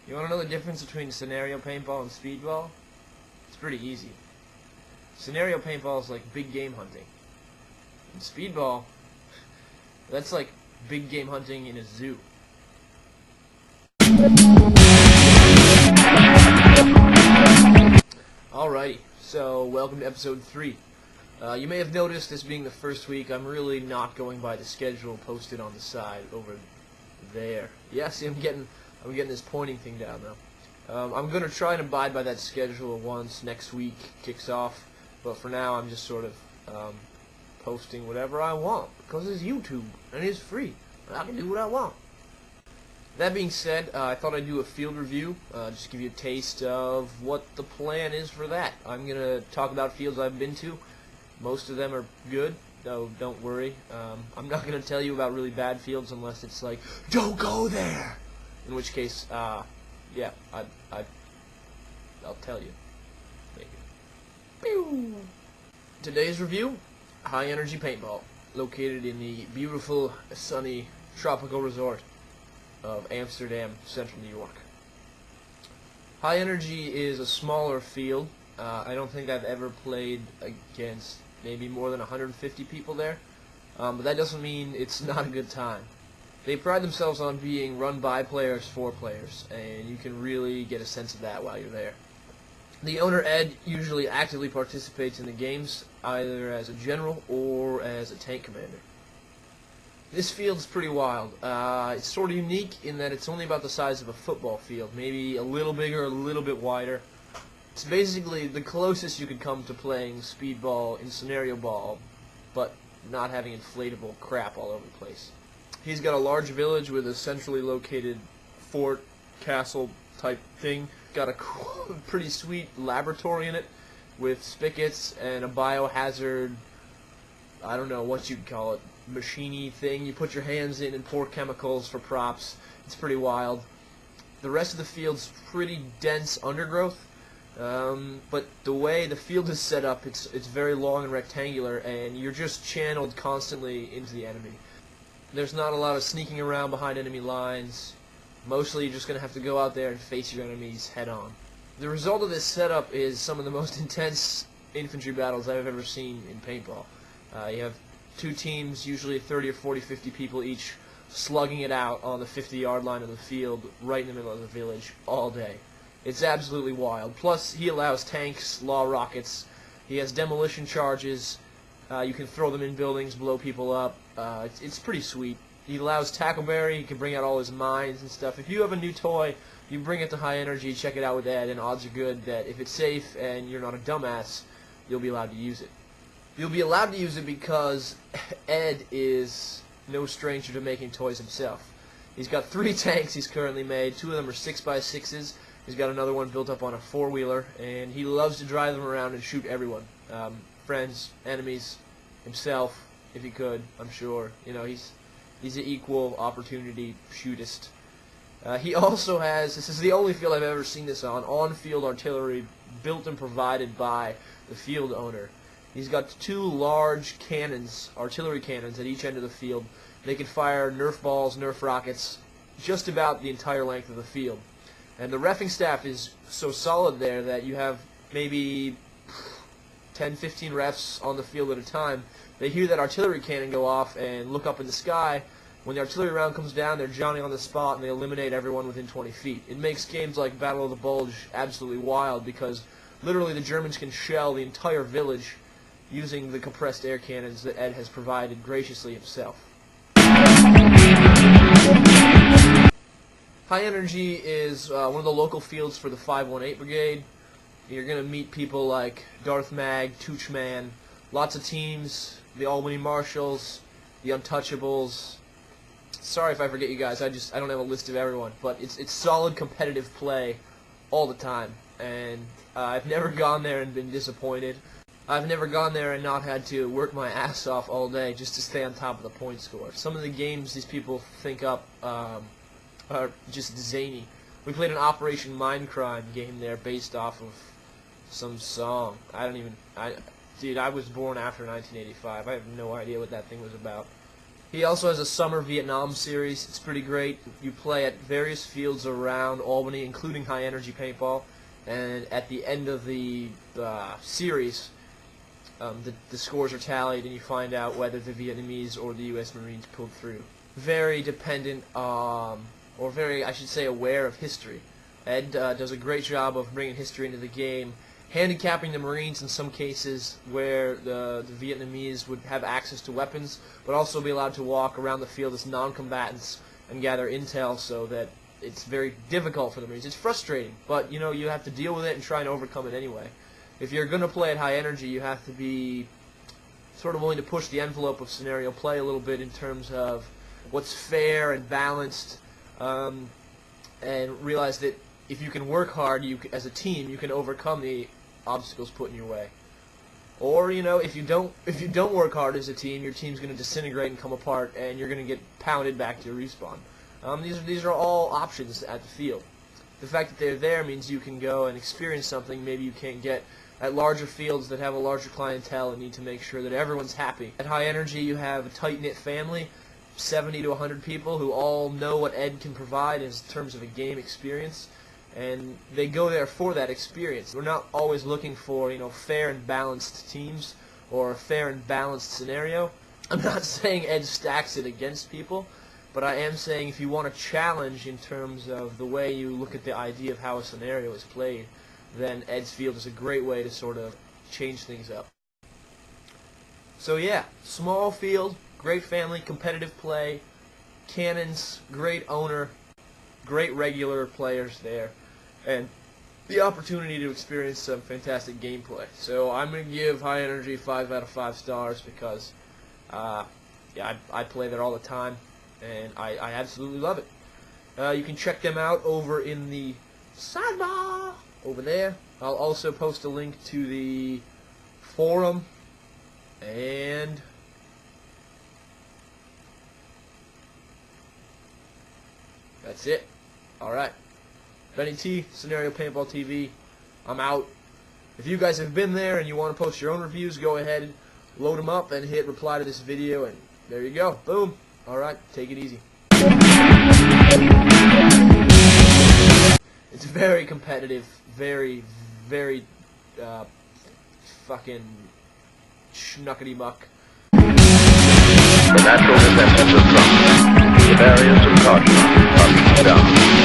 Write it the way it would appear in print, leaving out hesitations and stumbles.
You want to know the difference between scenario paintball and speedball? It's pretty easy. Scenario paintball is like big game hunting. And speedball, that's like big game hunting in a zoo. Alrighty, so welcome to episode 3. You may have noticed, this being the first week, I'm really not going by the schedule posted on the side over there. Yeah, see, I'm getting this pointing thing down now. I'm going to try and abide by that schedule once next week kicks off, but for now I'm just sort of posting whatever I want, because it's YouTube, and it's free, and I can do what I want. That being said, I thought I'd do a field review, just give you a taste of what the plan is for that. I'm going to talk about fields I've been to. Most of them are good, though don't worry. I'm not going to tell you about really bad fields unless it's like, don't go there! In which case, yeah, I'll tell you. Maybe. Pew! Today's review, High Energy Paintball, located in the beautiful, sunny, tropical resort of Amsterdam, central New York. High Energy is a smaller field. I don't think I've ever played against maybe more than 150 people there, but that doesn't mean it's not a good time. They pride themselves on being run by players for players, and you can really get a sense of that while you're there. The owner, Ed, usually actively participates in the games, either as a general or as a tank commander. This field's pretty wild. It's sort of unique in that it's only about the size of a football field, maybe a little bigger, a little bit wider. It's basically the closest you could come to playing speedball in scenario ball, but not having inflatable crap all over the place. He's got a large village with a centrally located fort, castle type thing. Got a pretty sweet laboratory in it with spigots and a biohazard, I don't know what you'd call it, machine-y thing. You put your hands in and pour chemicals for props. It's pretty wild. The rest of the field's pretty dense undergrowth. But the way the field is set up, it's very long and rectangular, and you're just channeled constantly into the enemy. There's not a lot of sneaking around behind enemy lines. Mostly you're just going to have to go out there and face your enemies head on. The result of this setup is some of the most intense infantry battles I've ever seen in paintball. You have two teams, usually 30 or 40, 50 people each, slugging it out on the 50-yard line of the field, right in the middle of the village, all day. It's absolutely wild. Plus, he allows tanks, law rockets. He has demolition charges. You can throw them in buildings, blow people up. It's pretty sweet. He allows tackleberry. He can bring out all his mines and stuff. If you have a new toy, you bring it to High Energy, check it out with Ed, and odds are good that if it's safe and you're not a dumbass, you'll be allowed to use it. You'll be allowed to use it because Ed is no stranger to making toys himself. He's got 3 tanks he's currently made. 2 of them are 6x6s. He's got another one built up on a 4-wheeler, and he loves to drive them around and shoot everyone. Friends, enemies, himself, if he could, I'm sure. You know, he's an equal opportunity shootist. He also has, this is the only field I've ever seen this on-field artillery built and provided by the field owner. He's got 2 large cannons, artillery cannons, at each end of the field. They can fire Nerf balls, Nerf rockets, just about the entire length of the field. And the reffing staff is so solid there that you have maybe 10, 15 refs on the field at a time. They hear that artillery cannon go off and look up in the sky. When the artillery round comes down, they're Johnny on the spot and they eliminate everyone within 20 feet. It makes games like Battle of the Bulge absolutely wild because literally the Germans can shell the entire village using the compressed air cannons that Ed has provided graciously himself. High Energy is one of the local fields for the 518 Brigade. You're going to meet people like Darth Mag, Toochman, lots of teams, the Albany Marshals, the Untouchables. Sorry if I forget you guys, I don't have a list of everyone, but it's solid competitive play all the time, and I've never gone there and been disappointed. I've never gone there and not had to work my ass off all day just to stay on top of the point score. Some of the games these people think up are just zany. We played an Operation Mindcrime game there based off of some song. Dude, I was born after 1985. I have no idea what that thing was about. He also has a summer Vietnam series. It's pretty great. You play at various fields around Albany, including high energy paintball. And at the end of the series, the scores are tallied, and you find out whether the Vietnamese or the U.S. Marines pulled through. Very dependent, or very, I should say, aware of history. Ed does a great job of bringing history into the game, handicapping the Marines in some cases where the Vietnamese would have access to weapons, but also be allowed to walk around the field as non-combatants and gather intel, so that it's very difficult for the Marines. It's frustrating, but you have to deal with it and try and overcome it anyway. If you're going to play at high energy, you have to be sort of willing to push the envelope of scenario play a little bit in terms of what's fair and balanced, and realize that if you can work hard, as a team, you can overcome the obstacles put in your way. Or if you don't work hard as a team, your team's going to disintegrate and come apart, and you're going to get pounded back to your respawn. These are all options at the field. The fact that they're there means you can go and experience something maybe you can't get at larger fields that have a larger clientele and need to make sure that everyone's happy. At high energy, you have a tight-knit family, 70 to 100 people who all know what Ed can provide in terms of a game experience, and they go there for that experience. We're not always looking for fair and balanced teams or a fair and balanced scenario. I'm not saying Ed stacks it against people, but I am saying if you want a challenge in terms of the way you look at the idea of how a scenario is played, then Ed's Field is a great way to sort of change things up. So yeah, small field, great family, competitive play, cannons, great owner, great regular players there, and the opportunity to experience some fantastic gameplay. So I'm going to give High Energy 5 out of 5 stars because yeah, I play there all the time, and I absolutely love it. You can check them out over in the sidebar over there. I'll also post a link to the forum, and that's it. Alright. Benny T, Scenario Paintball TV. I'm out. If you guys have been there and you want to post your own reviews, go ahead, load them up, and hit reply to this video, and there you go. Boom. Alright, take it easy. It's very competitive, very, very, fucking schnuckety-muck. The natural defenses of Trump. The barriers of caution are down.